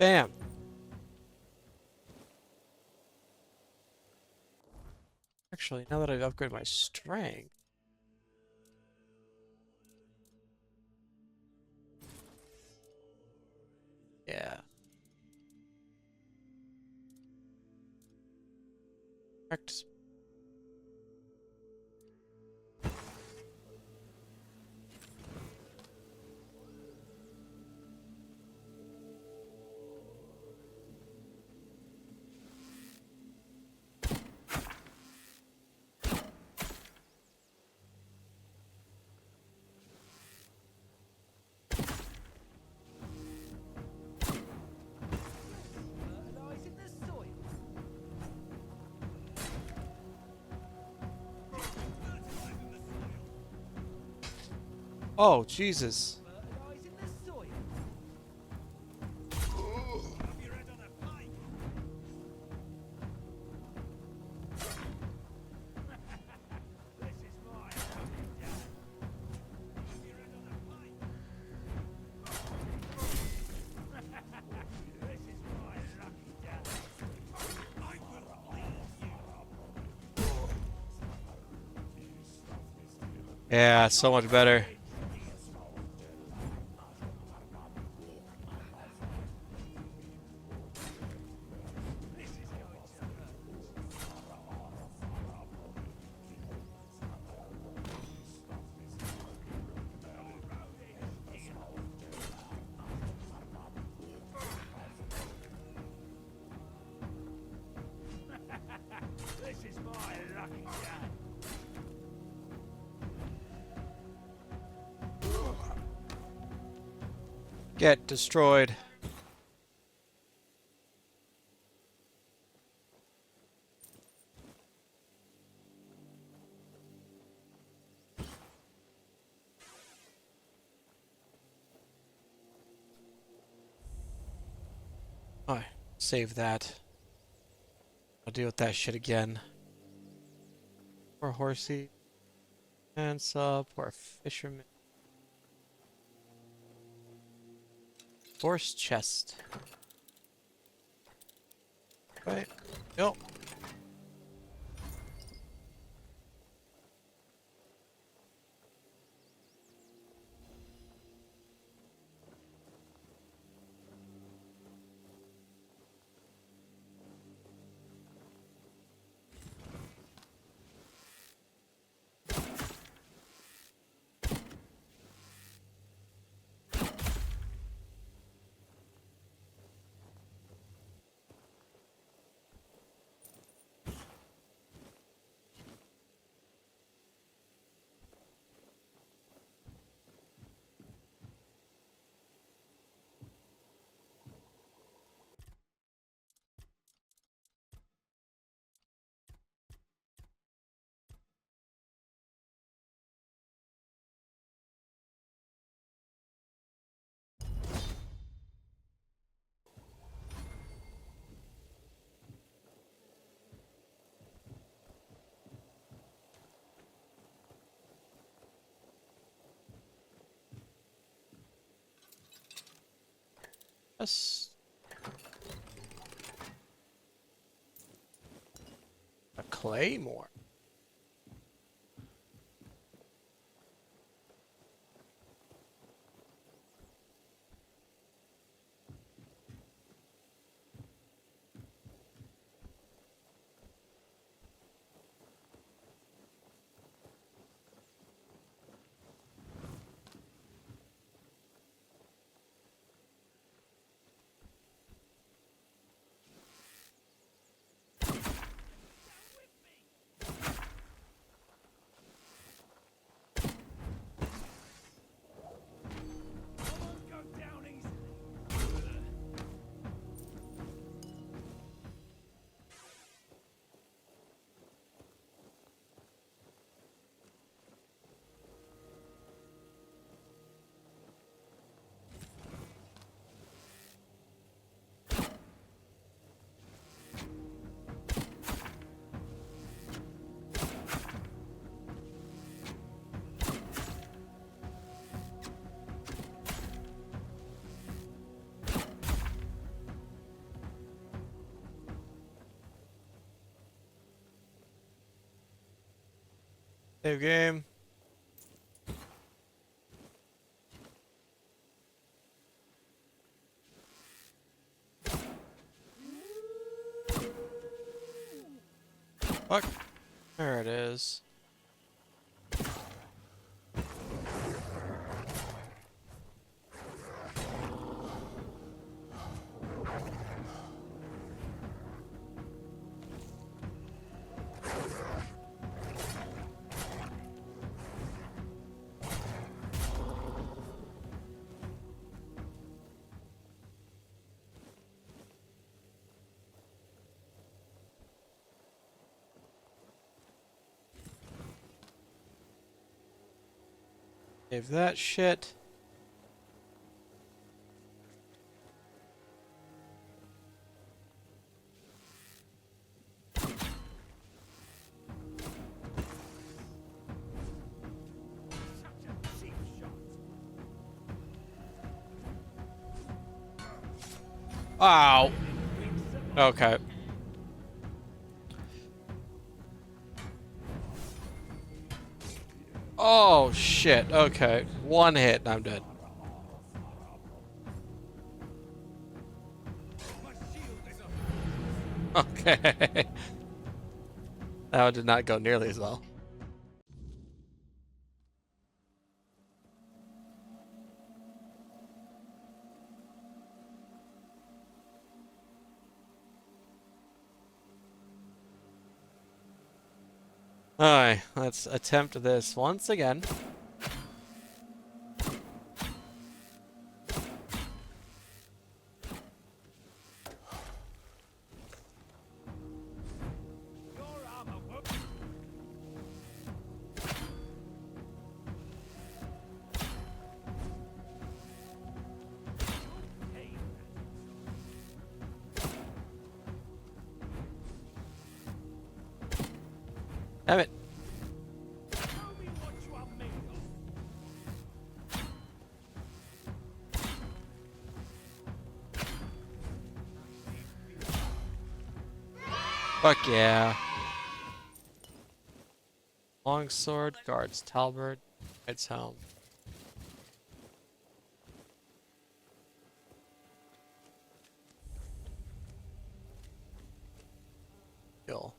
Bam. Actually, now that I've upgraded my strength. Yeah. Practice. Oh, Jesus. Yeah, so much better. Get destroyed. Oh, save that. I'll deal with that shit again. Poor horsey. Hands poor fisherman. Force chest. Right. Yep. Just a claymore. Save game. Fuck. There it is. Save that shit. Ow. Okay. Oh shit. Okay. One hit and I'm dead. Okay. That one did not go nearly as well. Alright, let's attempt this once again. Damn it. Fuck yeah. Longsword, guards, talbot, knight's helm. Kill.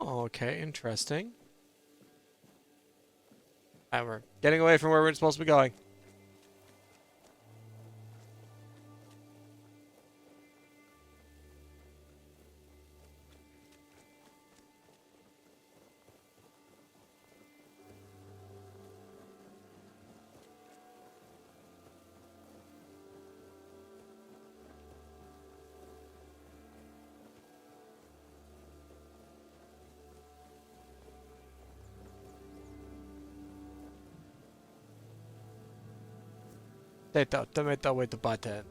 Okay, interesting. Alright, we're getting away from where we're supposed to be going. Data, tomato with the button.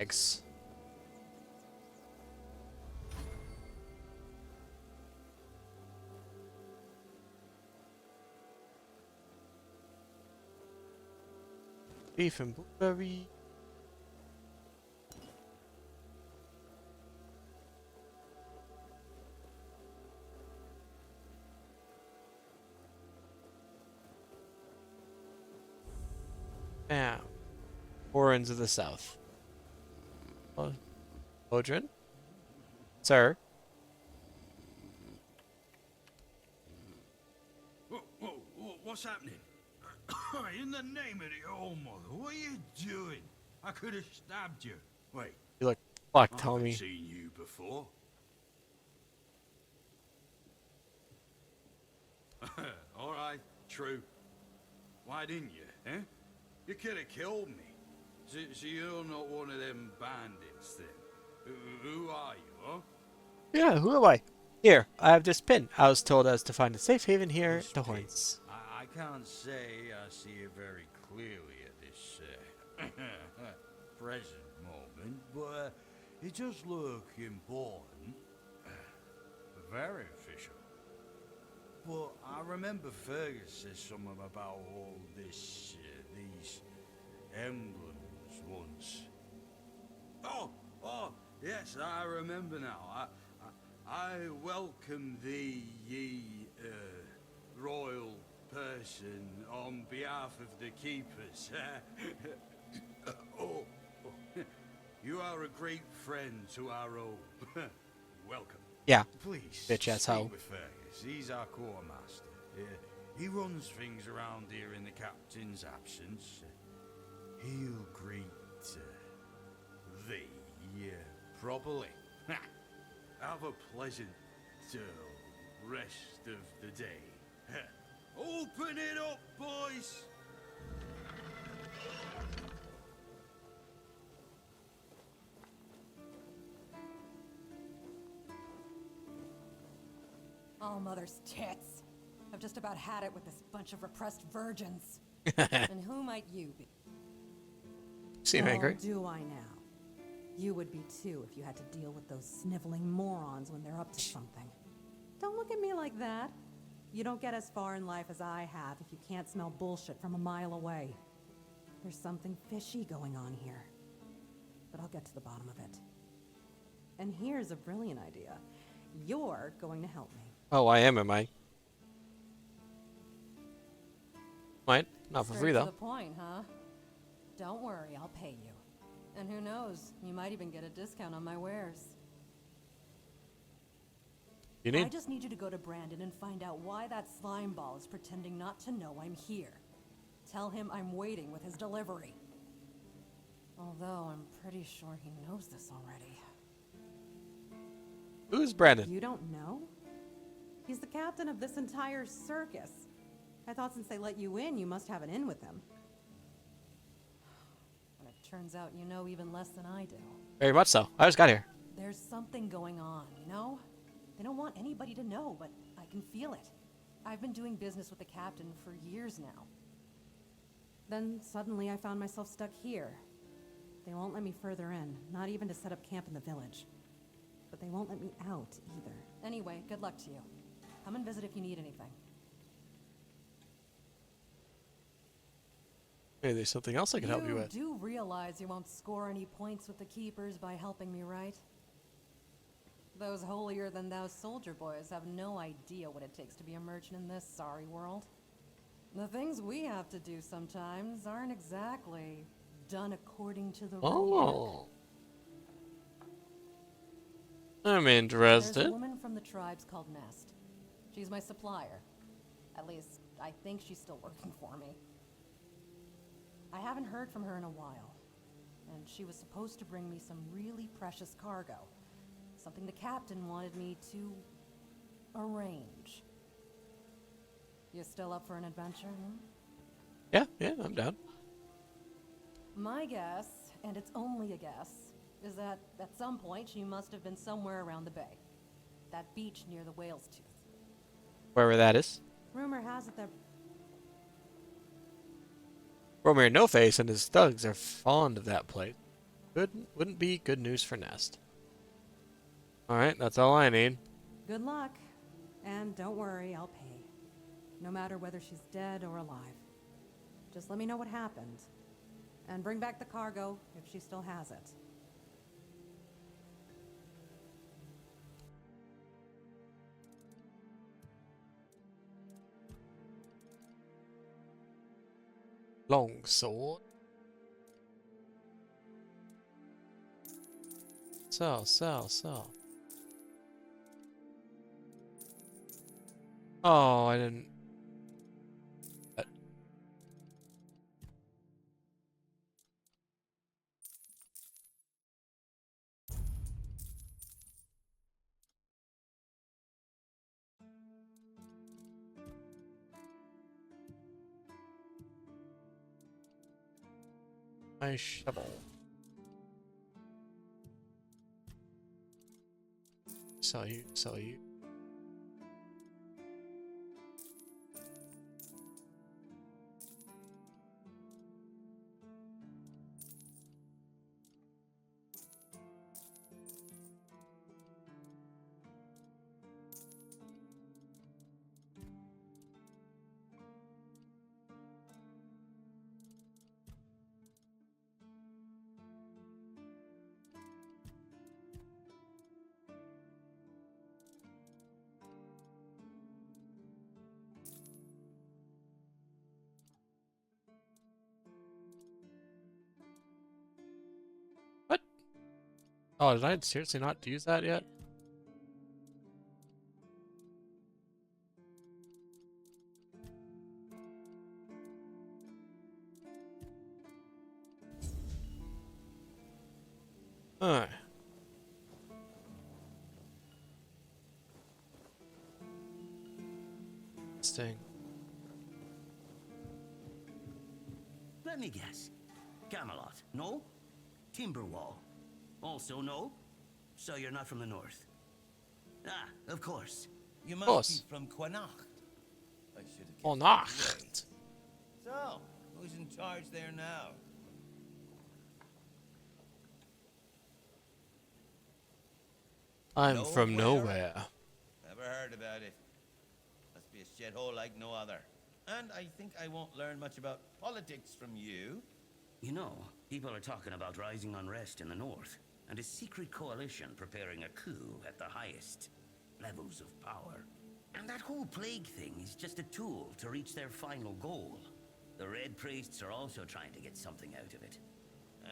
X. Beef and blueberry. Bam. Warrens of the South. Odrin? Sir? What's happening? In the name of the All-Mother, what are you doing? I could have stabbed you. Wait, You look fucked, I haven't homie. seen you before. All right, true. Why didn't you, eh? You could have killed me. So you're not one of them bandits, then? Who are you, huh? Yeah, who am I? Here, I have this pin. I was told I was to find a safe haven here at the Horns. I can't say I see it very clearly at this present moment, but it does look important. Very official. But I remember Fergus said something about all this, these emblems once. Oh, yes, I remember now. I welcome thee, ye royal person on behalf of the keepers. oh, you are a great friend to our own. Welcome. Yeah. Please, Bitch ass hoe. speak with Fergus. He's our quartermaster. He runs things around here in the captain's absence. He'll greet thee properly. Have a pleasant rest of the day. Open it up, boys! Oh, mother's tits. I've just about had it with this bunch of repressed virgins. And who might you be? Seem angry. Oh, do I now? You would be too if you had to deal with those sniveling morons when they're up to something. Don't look at me like that. You don't get as far in life as I have if you can't smell bullshit from a mile away. There's something fishy going on here. But I'll get to the bottom of it. And here's a brilliant idea. You're going to help me. Oh, I am I? Might. Not for free, Straight to though. the point, huh? Don't worry, I'll pay you. And who knows, you might even get a discount on my wares. You I need? just need you to go to Brandon and find out why that slime ball is pretending not to know I'm here. Tell him I'm waiting with his delivery. Although I'm pretty sure he knows this already. Who's Brandon? You don't know? He's the captain of this entire circus. I thought since they let you in, you must have an in with him. And it turns out you know even less than I do. Very much so. I just got here. There's something going on, you know? They don't want anybody to know, but I can feel it. I've been doing business with the captain for years now. Then suddenly I found myself stuck here. They won't let me further in, not even to set up camp in the village. But they won't let me out either. Anyway, good luck to you. Come and visit if you need anything. Maybe there's something else I can help you with. You do realize you won't score any points with the keepers by helping me, right? Those holier-than-thou soldier boys have no idea what it takes to be a merchant in this sorry world. The things we have to do sometimes aren't exactly done according to the rule. Oh. I'm There's interested. a woman from the tribes called Nest. She's my supplier. At least, I think she's still working for me. I haven't heard from her in a while. And she was supposed to bring me some really precious cargo. Something the captain wanted me to arrange. You still up for an adventure? Yeah, I'm down. My guess, and it's only a guess, is that at some point she must have been somewhere around the bay. That beach near the whale's tooth. Wherever that is. Rumor has it that Romeo No Face and his thugs are fond of that place. Wouldn't be good news for Nest. Alright, that's all I need. good luck. And don't worry, I'll pay. No matter whether she's dead or alive. Just let me know what happened. And bring back the cargo if she still has it. Long sword. Sell. Oh, I didn't. My shovel. Sell you. Oh, did I seriously not use that yet? Alright. Interesting. Let me guess. Camelot, no? Timberwall, also no? So you're not from the north? Ah, of course. You course. must be from Quanacht. I should have Oh, guessed nah. that right. So, who's in charge there now? I'm from Nowhere. nowhere. Never heard about it. Must be a shithole like no other. And I think I won't learn much about politics from you. You know, people are talking about rising unrest in the north, and a secret coalition preparing a coup at the highest levels of power. And that whole plague thing is just a tool to reach their final goal. The Red Priests are also trying to get something out of it.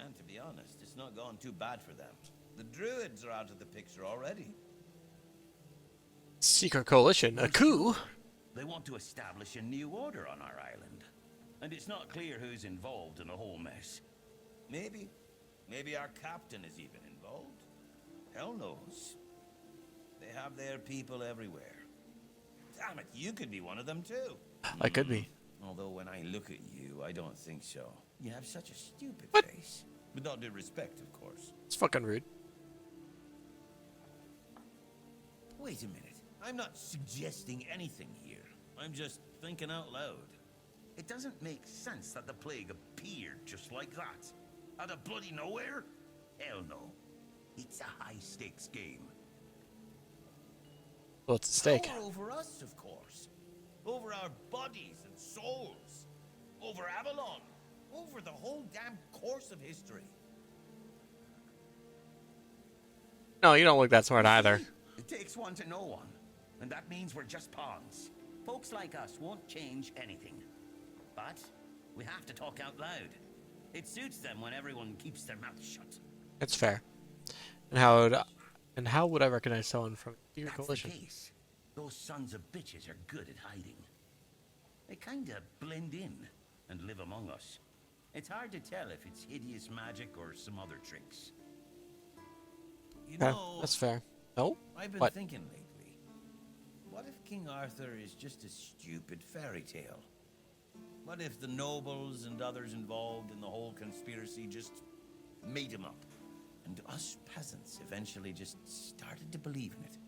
And to be honest, it's not gone too bad for them. The Druids are out of the picture already. Secret coalition, a coup? They want to establish a new order on our island. And it's not clear who's involved in the whole mess. Maybe. Maybe our captain is even involved. Hell knows. They have their people everywhere. Damn it, you could be one of them too. I could be. Although when I look at you, I don't think so. You have such a stupid What? face. With all due respect, of course. It's fucking rude. Wait a minute. I'm not suggesting anything here. I'm just thinking out loud. It doesn't make sense that the plague appeared just like that. Out of bloody nowhere? Hell no. It's a high-stakes game. Well, it's a stake. Power over us, of course. Over our bodies and souls. Over Avalon. Over the whole damn course of history. No, you don't look that smart either. It takes one to know one. And that means we're just pawns. Folks like us won't change anything. But we have to talk out loud. It suits them when everyone keeps their mouth shut. It's fair. And how would I recognize someone from Secret That's Coalition? the case. Those sons of bitches are good at hiding. They kinda blend in and live among us. It's hard to tell if it's hideous magic or some other tricks. You Yeah, know, that's fair. No? I've been What? thinking lately. What if King Arthur is just a stupid fairy tale? What if the nobles and others involved in the whole conspiracy just made him up? And us peasants eventually just started to believe in it.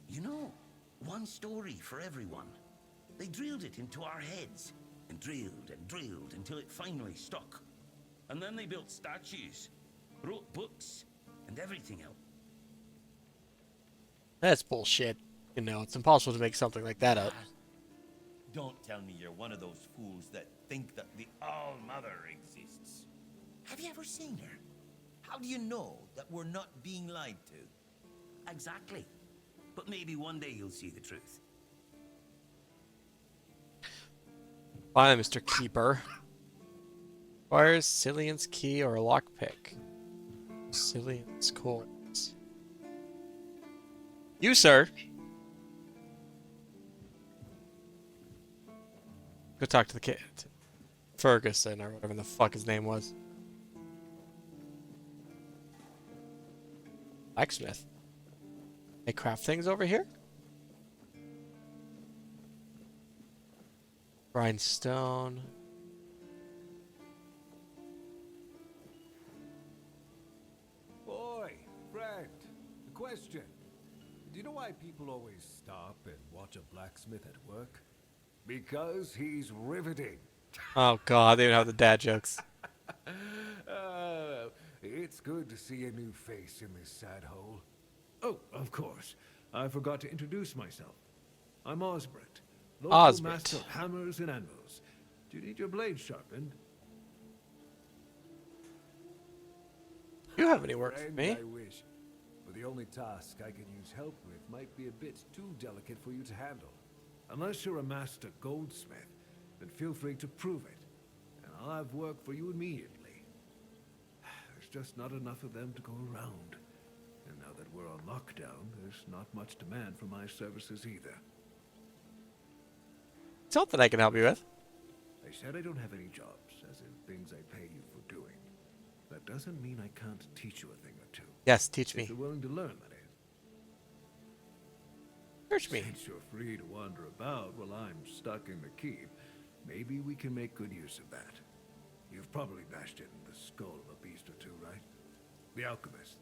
You know, one story for everyone. They drilled it into our heads, and drilled until it finally stuck. And then they built statues, wrote books, and everything else. That's bullshit. You know, it's impossible to make something like that up. Don't tell me you're one of those fools that think that the All-Mother exists. Have you ever seen her? How do you know that we're not being lied to? Exactly. But maybe one day you'll see the truth. Fine, Mr. Keeper. Requires Cillian's key or a lockpick. Cillian's coins. You, sir. Go talk to the kid. Ferguson, or whatever the fuck his name was. Blacksmith. They craft things over here? Grindstone. Boy, friend, a question. Do you know why people always stop and watch a blacksmith at work? Because he's riveting. Oh god, they don't have the dad jokes. It's good to see a new face in this sad hole. Oh, of course. I forgot to introduce myself. I'm Osbert, local Osbert. master of hammers and anvils. Do you need your blade sharpened? You have any work for Friend, me? I wish. But the only task I can use help with might be a bit too delicate for you to handle. Unless you're a master goldsmith, then feel free to prove it. And I'll have work for you immediately. There's just not enough of them to go around. And now that we're on lockdown, there's not much demand for my services either. Something I can help you with. I said I don't have any jobs, as in things I pay you for doing. That doesn't mean I can't teach you a thing or two. Yes, teach If me. you're willing to learn, that is. Teach me. Since you're free to wander about while I'm stuck in the keep, maybe we can make good use of that. You've probably bashed in the skull of a beast or two, right? The alchemists.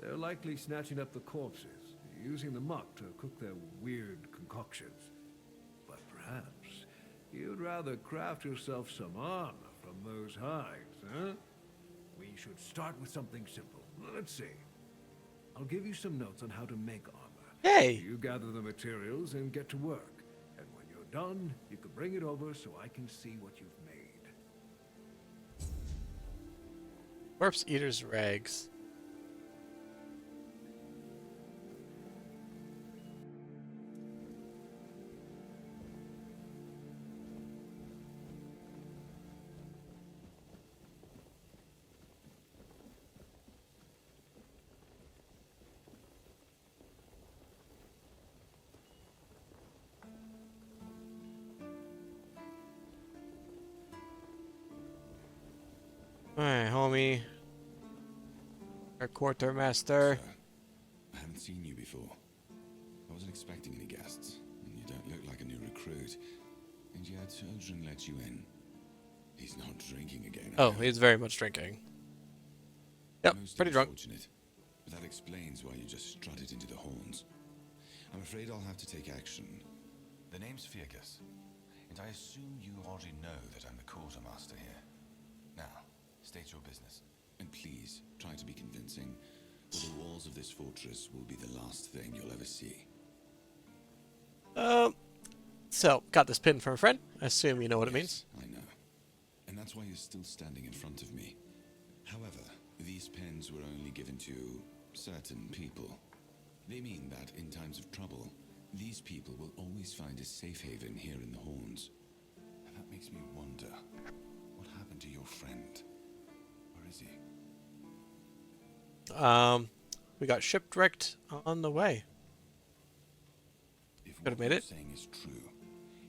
They're likely snatching up the corpses, using the muck to cook their weird concoctions. But perhaps you'd rather craft yourself some armor from those hides, huh? We should start with something simple. Let's see. I'll give you some notes on how to make armor. Hey! You gather the materials and get to work. And when you're done, you can bring it over so I can see what you've made. Corpse Eater's rags. Alright, homie. Our quartermaster. Sir, I haven't seen you before. I wasn't expecting any guests, and you don't look like a new recruit. And yet, Uldren let you in. He's not drinking again. Oh, he's very much drinking. Yep, Most pretty drunk. unfortunate, but that explains why you just strutted into the horns. I'm afraid I'll have to take action. The name's Firkus, and I assume you already know that I'm the quartermaster here. Now, state your business, and please try to be convincing, or the walls of this fortress will be the last thing you'll ever see. So, got this pin from a friend. I assume you know what it means. I know. And that's why you're still standing in front of me. However, these pens were only given to certain people. They mean that in times of trouble, these people will always find a safe haven here in the Horns. And that makes me wonder, what happened to your friend? Where is he? We got shipwrecked on the way. If Could have what made you're it. saying is true,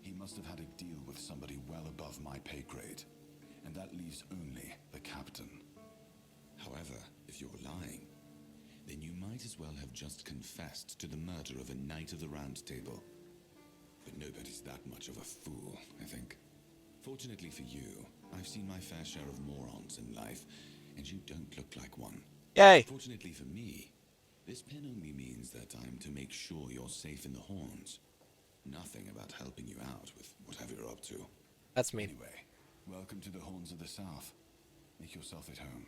he must have had a deal with somebody well above my pay grade. And that leaves only the captain. However, if you're lying, then you might as well have just confessed to the murder of a Knight of the Round Table. But nobody's that much of a fool, I think. Fortunately for you, I've seen my fair share of morons in life, and you don't look like one. Yay! Fortunately for me, this pin only means that I'm to make sure you're safe in the Horns. Nothing about helping you out with whatever you're up to. That's me. Anyway, welcome to the Horns of the South. Make yourself at home.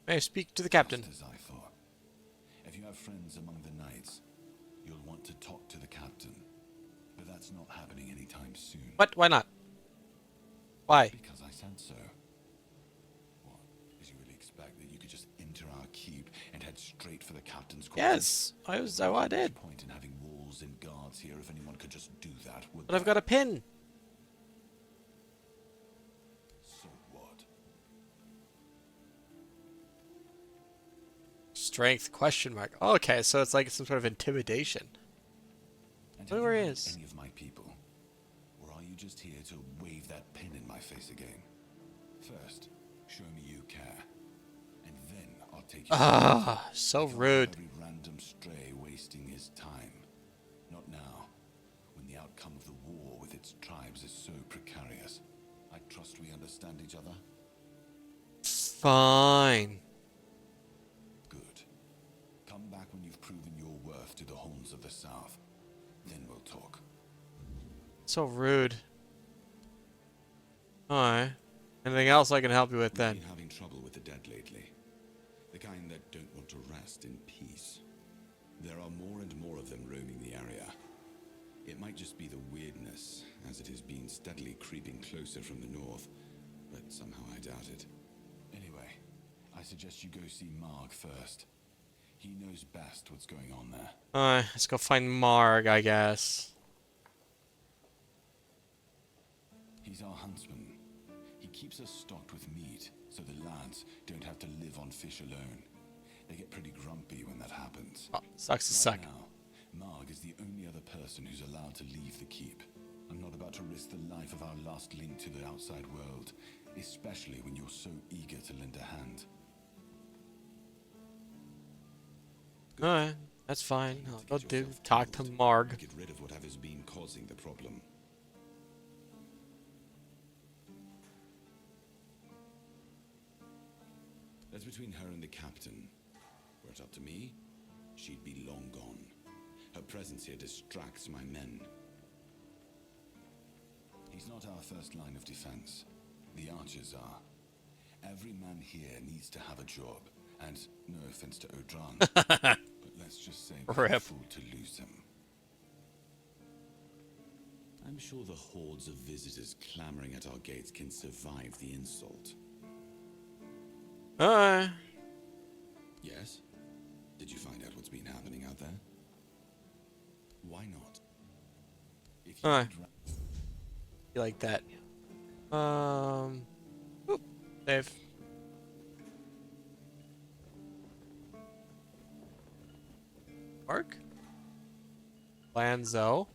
May I speak to the captain? Just as I thought. If you have friends among the knights, you'll want to talk to the captain. But that's not happening anytime soon. What? Why not? Why? Because I said so. What? Did you really expect that you could just enter our keep and head straight for the captain's quarters? Yes, I was. Oh, I did. What's the point in having walls and guards here if anyone could just do that, would But I've they? got a pin. So what? Strength? Question mark. Okay, so it's like some sort of intimidation. And Where have you is- met any of my people? Or are you just here to wave that pin in my face again? First, show me you care. And then I'll take you. Ah, so I can't have rude. Every random stray wasting his time. Not now, when the outcome of the war with its tribes is so precarious. I trust we understand each other? Fine. Good. Come back when you've proven your worth to the Horns of the South. Then we'll talk. So rude. Alright. Anything else I can help you with We've then? been having trouble with the dead lately. The kind that don't want to rest in peace. There are more and more of them roaming the area. It might just be the weirdness, as it has been steadily creeping closer from the north, but somehow I doubt it. Anyway, I suggest you go see Marg first. He knows best what's going on there. Alright, let's go find Marg, I guess. He's our huntsman. He keeps us stocked with meat, so the lads don't have to live on fish alone. They get pretty grumpy when that happens. Oh, sucks to suck. Right now, Marg is the only other person who's allowed to leave the keep. I'm not about to risk the life of our last link to the outside world, especially when you're so eager to lend a hand. Alright, that's fine. I'll go Get yourself talk to healed Marg. and get rid of whatever's been causing the problem. That's between her and the captain. Were it up to me, she'd be long gone. Her presence here distracts my men. He's not our first line of defense. The archers are. Every man here needs to have a job. And no offense to Odran, but let's just say we're a Rip. fool to lose him. I'm sure the hordes of visitors clamoring at our gates can survive the insult. Alright. Yes? Did you find out what's been happening out there? Why not? If you Alright. would You like that? Oop, save. Mark? Lanzo.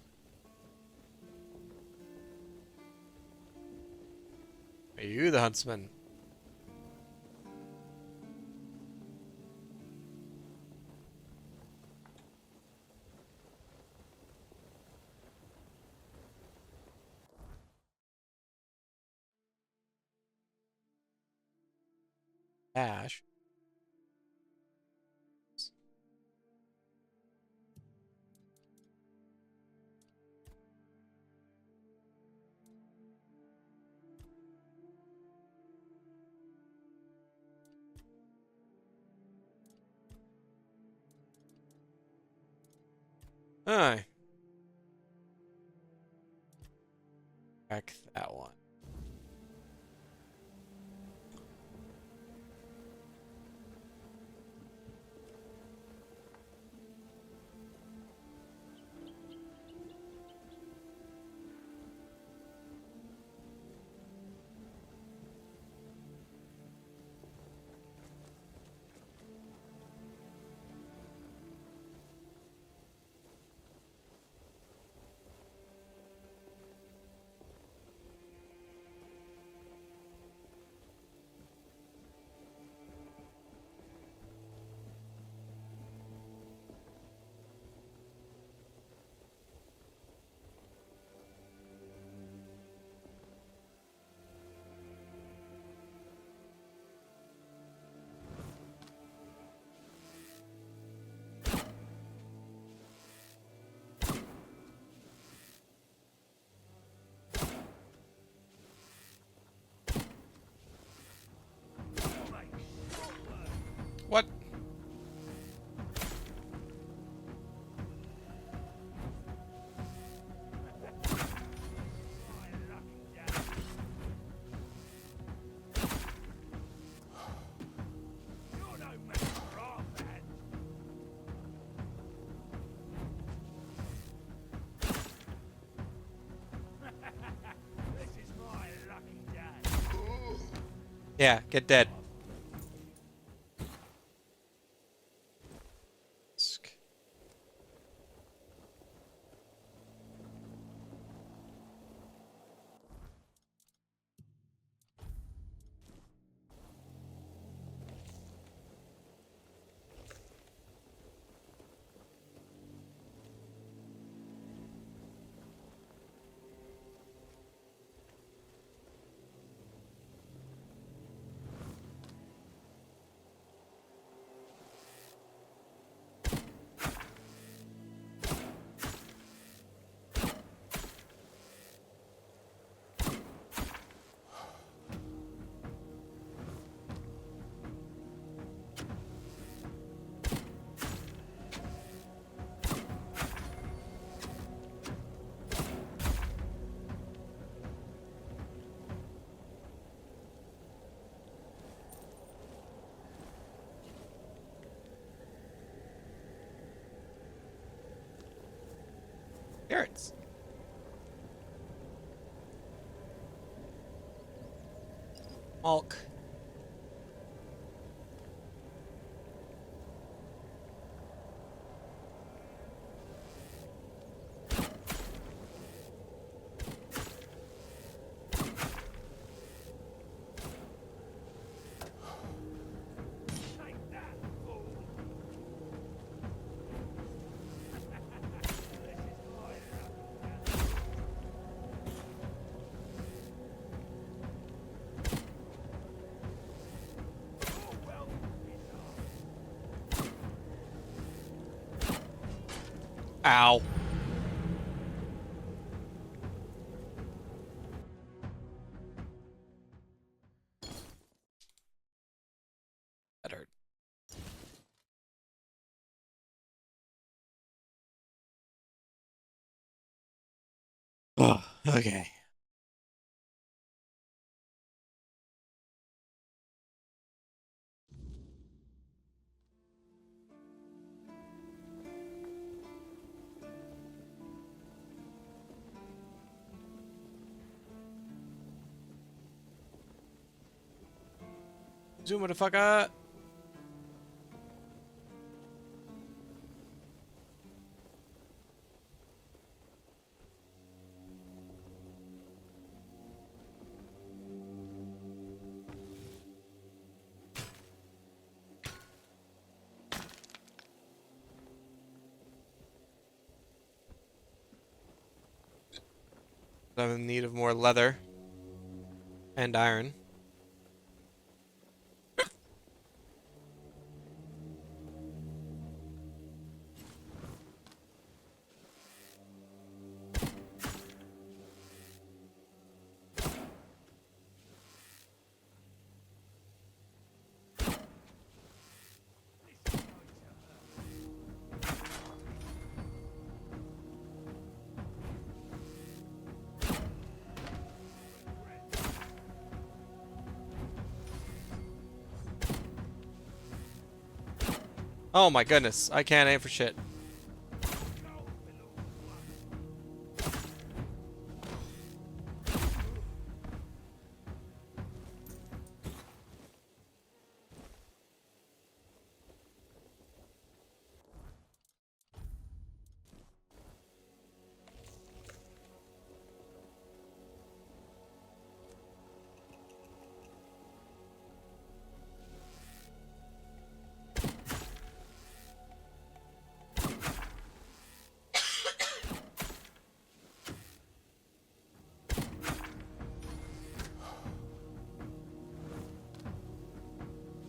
Are you the huntsman? Ash. Aye. Back that one. What? Yeah, get dead. Carrots. Malk. Ow. That hurt. Oh, okay. Zoom motherfucker. I'm in need of more leather and iron. Oh my goodness, I can't aim for shit.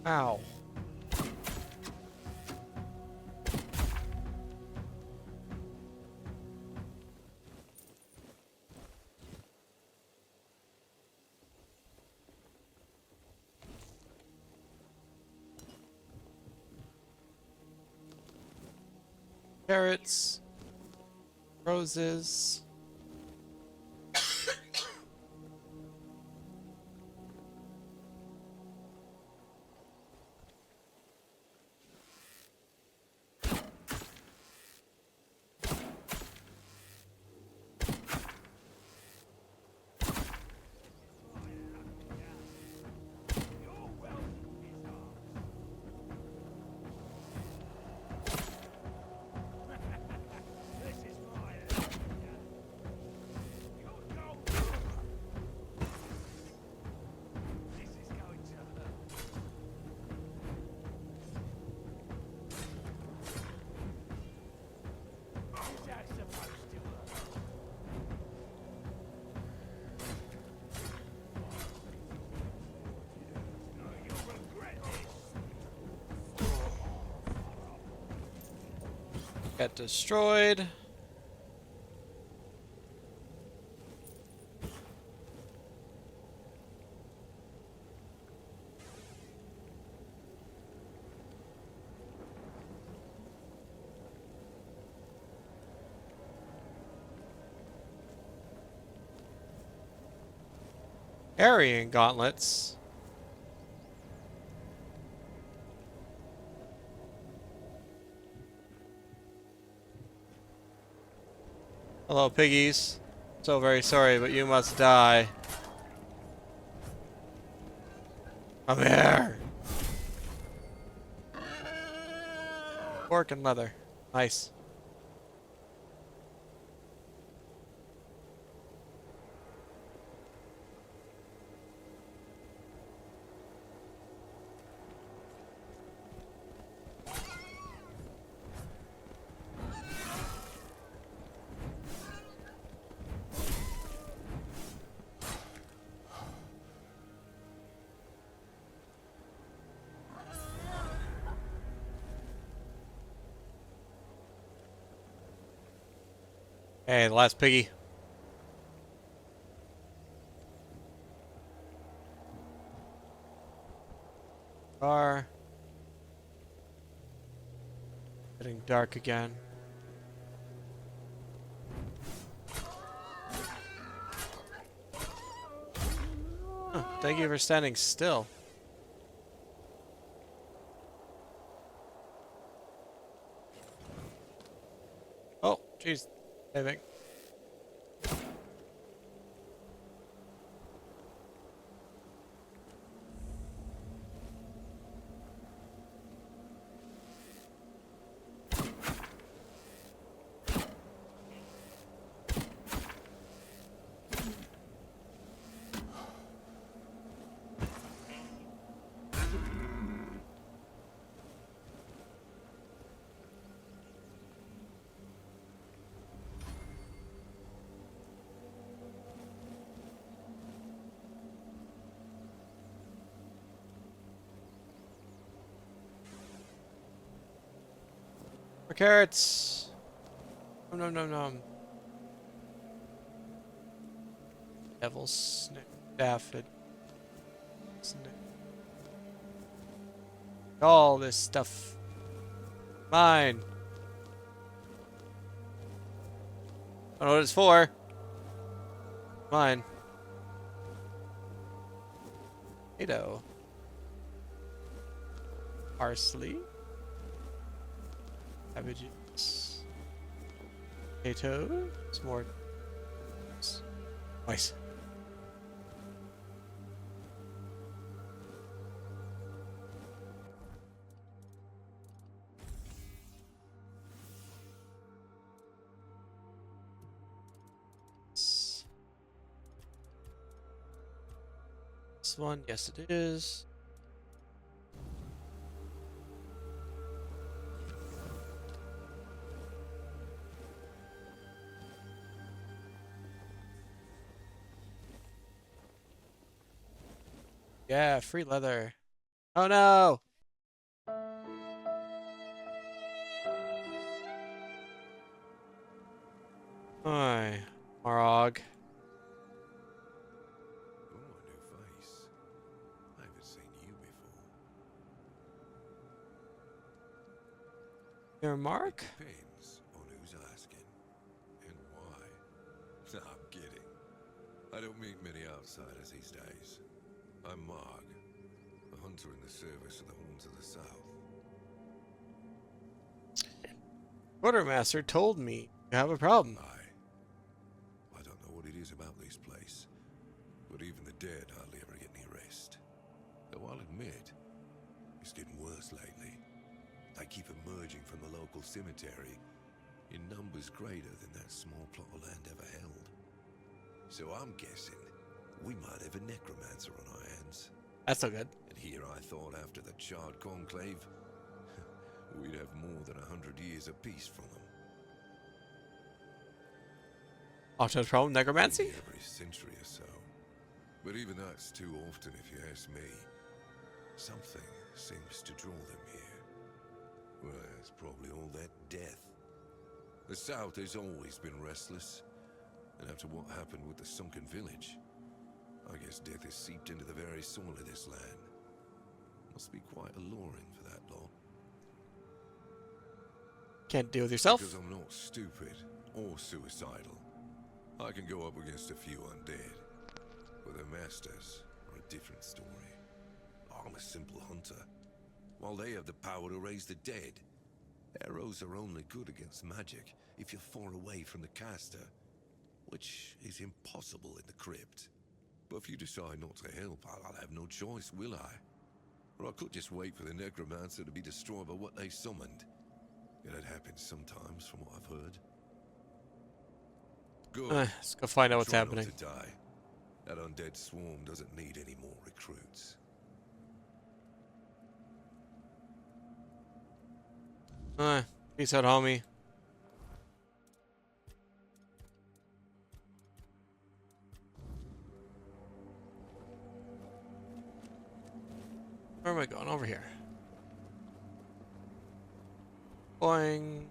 Ow. Carrots. Roses. Got destroyed. Carrying gauntlets. Hello, piggies. So very sorry, but you must die. Come here. Pork and leather. Nice. Hey, the last piggy. Car. Getting dark again. Huh, thank you for standing still. Oh, jeez. Saving. More carrots. Nom nom nom nom. Devil snake. Daffod. Snake. All this stuff. Mine. I don't know what it's for. Mine. Potato. Parsley. Cabbages. Potato. Some more. Nice. This one, yes it is. Yeah, free leather. Oh no! Hi, Marog. Oh, a new face. I haven't seen you before. Your mark? Depends on who's asking and why. No, I'm kidding. I don't meet many outsiders these days. I'm Marg, a hunter in the service of the Horns of the South. Quartermaster told me you have a problem. I don't know what it is about this place, but even the dead hardly ever get any rest. Though I'll admit, it's getting worse lately. They keep emerging from the local cemetery in numbers greater than that small plot of land ever held. So I'm guessing we might have a necromancer on our hands. That's so good. And here I thought after the Charred Conclave, we'd have more than 100 years of peace from them. Octo's problem, necromancy? Every century or so. But even that's too often if you ask me. Something seems to draw them here. Well, it's probably all that death. The South has always been restless. And after what happened with the sunken village, I guess death has seeped into the very soil of this land. Must be quite alluring for that lot. Can't deal with yourself? Because I'm not stupid or suicidal. I can go up against a few undead. But their masters are a different story. I'm a simple hunter, while they have the power to raise the dead. Arrows are only good against magic if you're far away from the caster, which is impossible in the crypt. But if you decide not to help, I'll have no choice, will I? Or I could just wait for the necromancer to be destroyed by what they summoned. Yeah, that happens sometimes, from what I've heard. Good. Let's go find out what's Try happening. not to die. That undead swarm doesn't need any more recruits. Peace out, homie. Where am I going? Over here. Boing.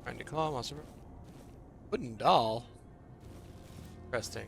Trying to claw monster. Wooden doll. Interesting.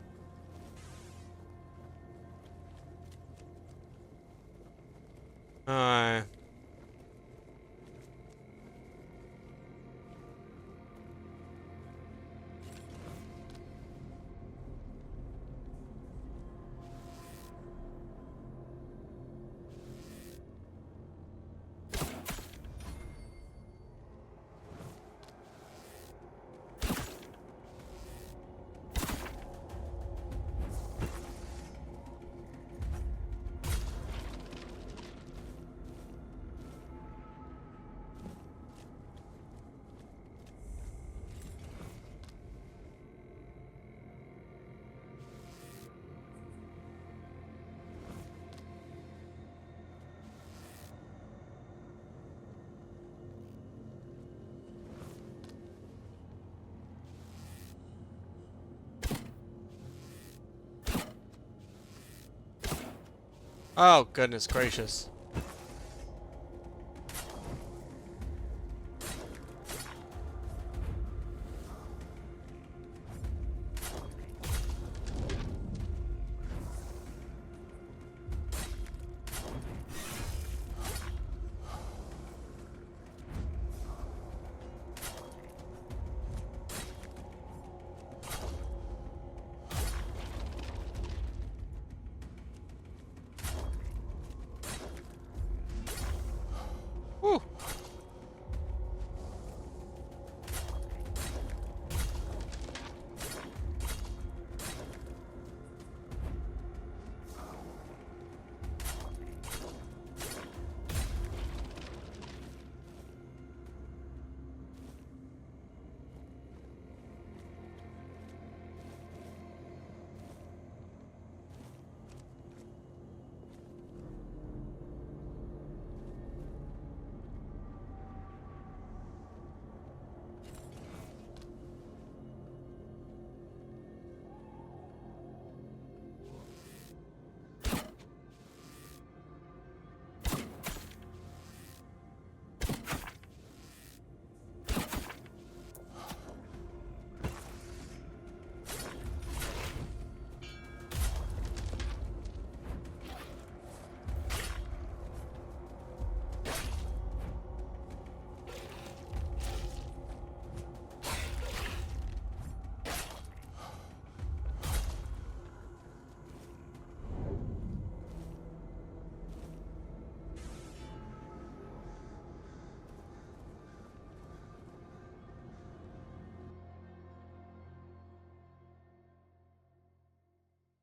Oh, goodness gracious. Whew.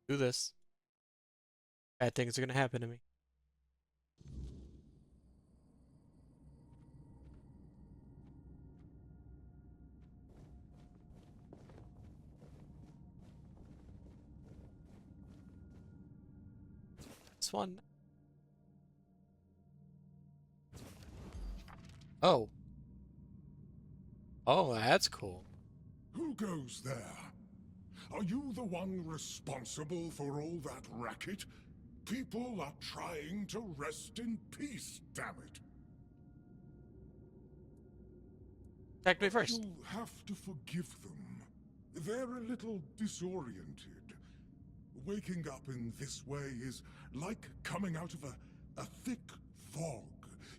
Do this. Bad things are gonna happen to me. This one. Oh. Oh, that's cool. Who goes there? Are you the one responsible for all that racket? People are trying to rest in peace, damn it. Attack me first. You'll have to forgive them. They're a little disoriented. Waking up in this way is like coming out of a thick fog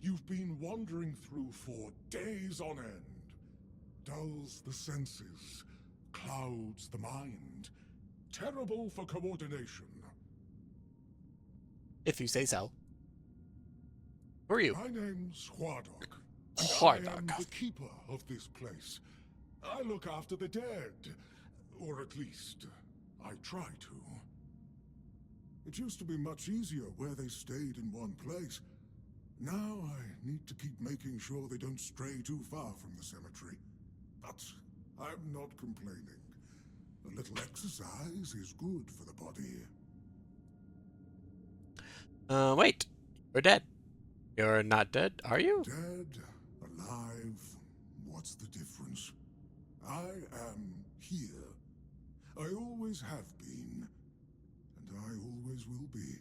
you've been wandering through for days on end. Dulls the senses, clouds the mind. Terrible for coordination. If you say so. Who are you? My name's Huardok. Huardok. I am the keeper of this place. I look after the dead. Or at least, I try to. It used to be much easier where they stayed in one place. Now I need to keep making sure they don't stray too far from the cemetery. But I'm not complaining. A little exercise is good for the body. Wait. You're dead. You're not dead, are you? Dead, alive, what's the difference? I am here. I always have been, and I always will be,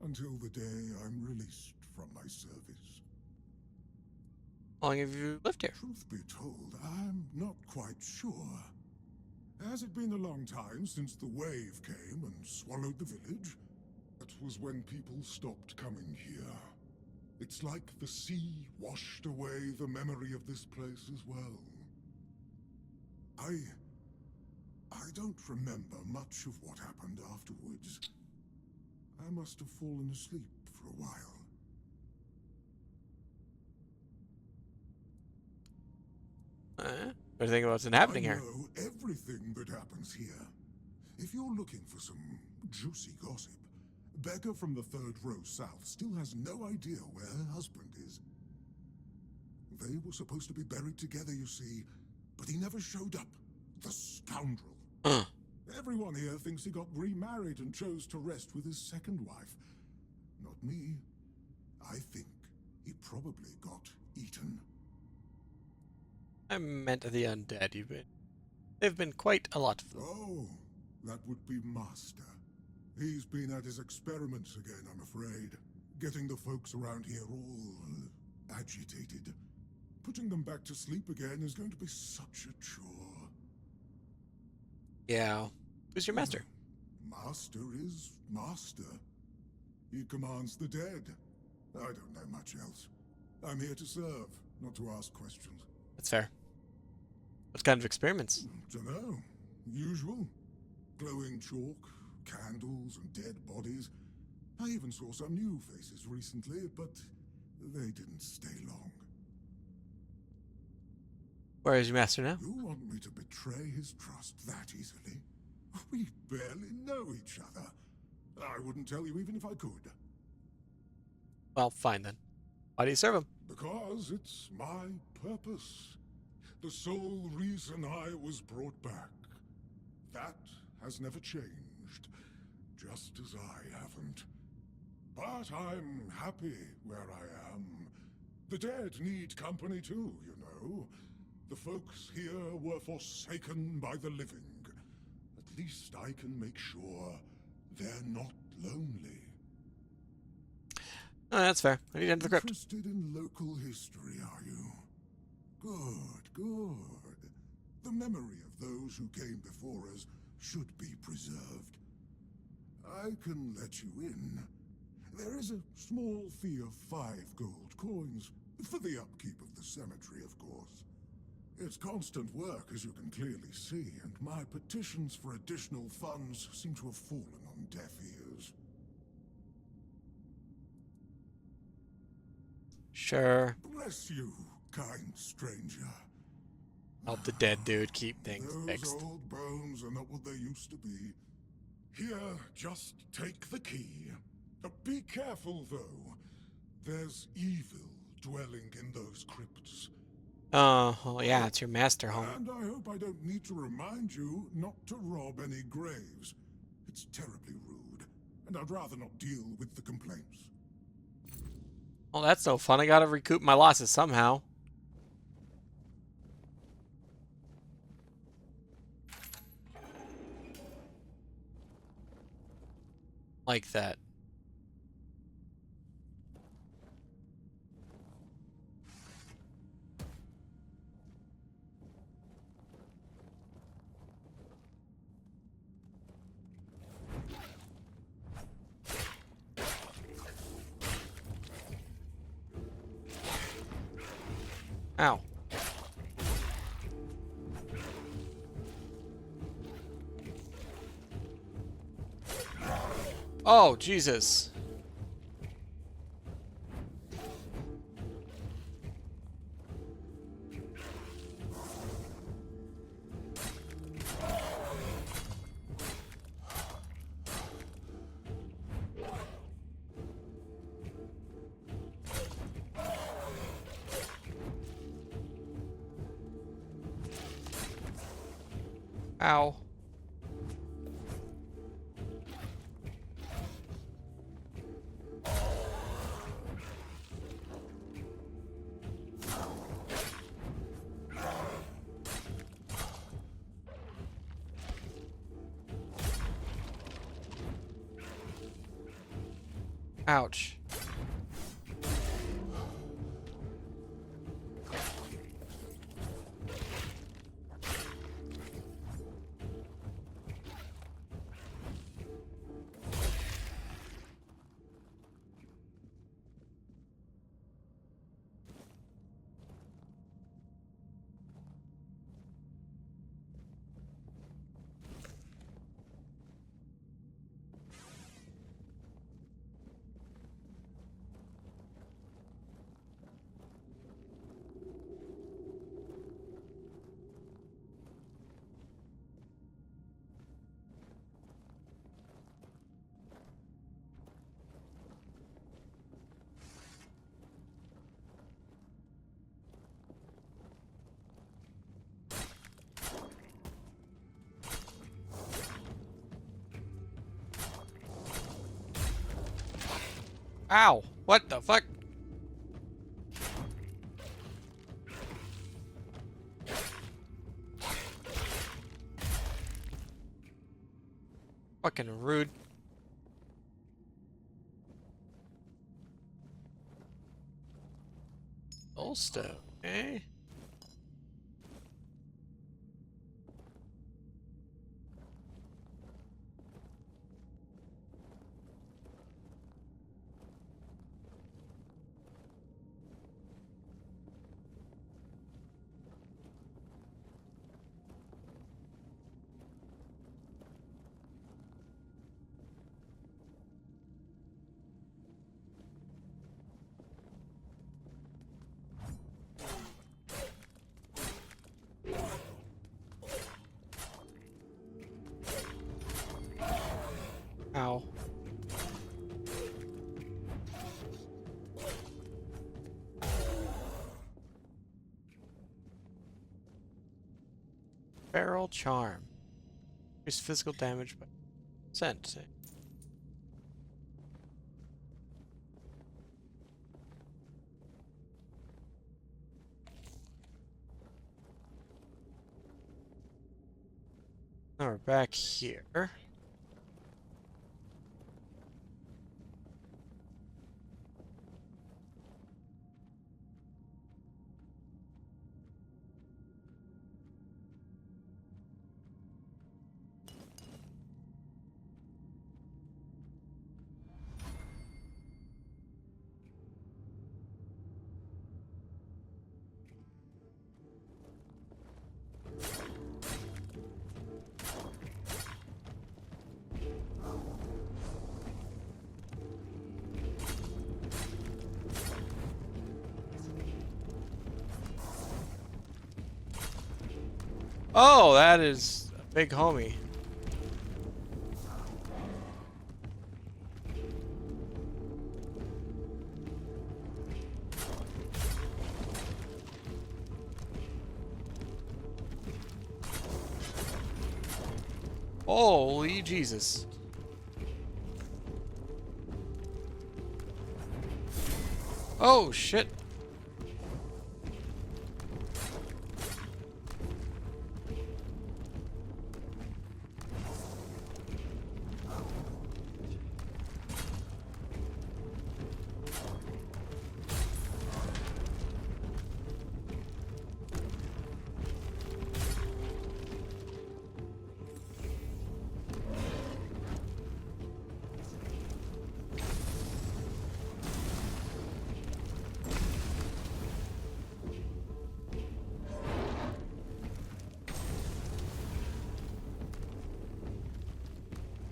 until the day I'm released from my service. How long have you lived here? Truth be told, I'm not quite sure. Has it been a long time since the wave came and swallowed the village? That was when people stopped coming here. It's like the sea washed away the memory of this place as well. I don't remember much of what happened afterwards. I must have fallen asleep for a while. What do you think about what's happening here? I know everything that happens here. If you're looking for some juicy gossip, Becca from the third row south still has no idea where her husband is. They were supposed to be buried together, you see, but he never showed up. The scoundrel. Everyone here thinks he got remarried and chose to rest with his second wife. Not me. I think he probably got eaten. I meant the undead. They've been quite a lot of them. Oh, that would be Master. He's been at his experiments again, I'm afraid. Getting the folks around here all agitated. Putting them back to sleep again is going to be such a chore. Yeah. Who's your master? Master is Master. He commands the dead. I don't know much else. I'm here to serve, not to ask questions. That's fair. What kind of experiments? Dunno. Usual. Glowing chalk, candles, and dead bodies. I even saw some new faces recently, but they didn't stay long. Where is your master now? You want me to betray his trust that easily? We barely know each other. I wouldn't tell you even if I could. Well, fine then. Why do you serve him? Because it's my purpose. The sole reason I was brought back. That has never changed, just as I haven't. But I'm happy where I am. The dead need company too, you know. The folks here were forsaken by the living. At least I can make sure they're not lonely. Oh, that's fair. I need to enter the crypt. Interested in local history, are you? Good, good. The memory of those who came before us should be preserved. I can let you in. There is a small fee of 5 gold coins, for the upkeep of the cemetery, of course. It's constant work, as you can clearly see, and my petitions for additional funds seem to have fallen on deaf ears. Sure. Bless you, kind stranger. Help the dead dude keep things Those fixed. old bones are not what they used to be. Here, just take the key. Be careful, though. There's evil dwelling in those crypts. Oh, well, yeah, it's your master home. And I hope I don't need to remind you not to rob any graves. It's terribly rude, and I'd rather not deal with the complaints. Well, that's no fun. I gotta recoup my losses somehow. Like that. Ow. Oh, Jesus. Ow. Ouch. Ow! What the fuck? Fucking rude. Soulstone, eh? Ow. Feral Charm. Increase physical damage by percent. Now we're back here. Oh, that is a big homie. Holy Jesus. Oh, shit.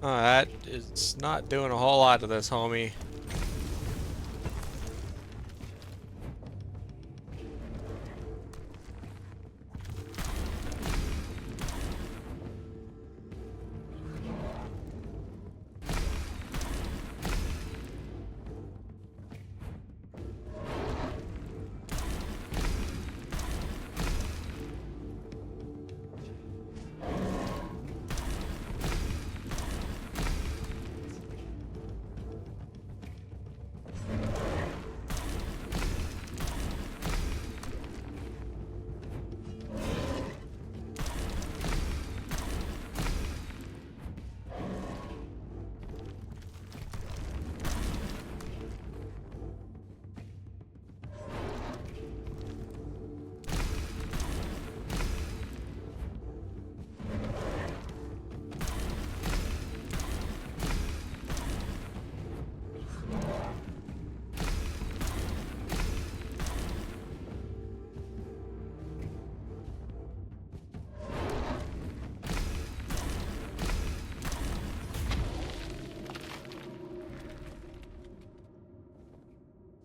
That is not doing a whole lot to this, homie.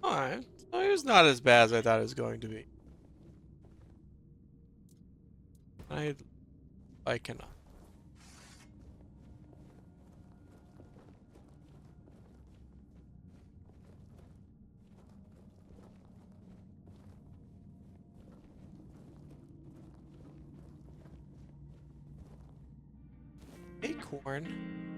Alright. So it was not as bad as I thought it was going to be. I cannot. Acorn.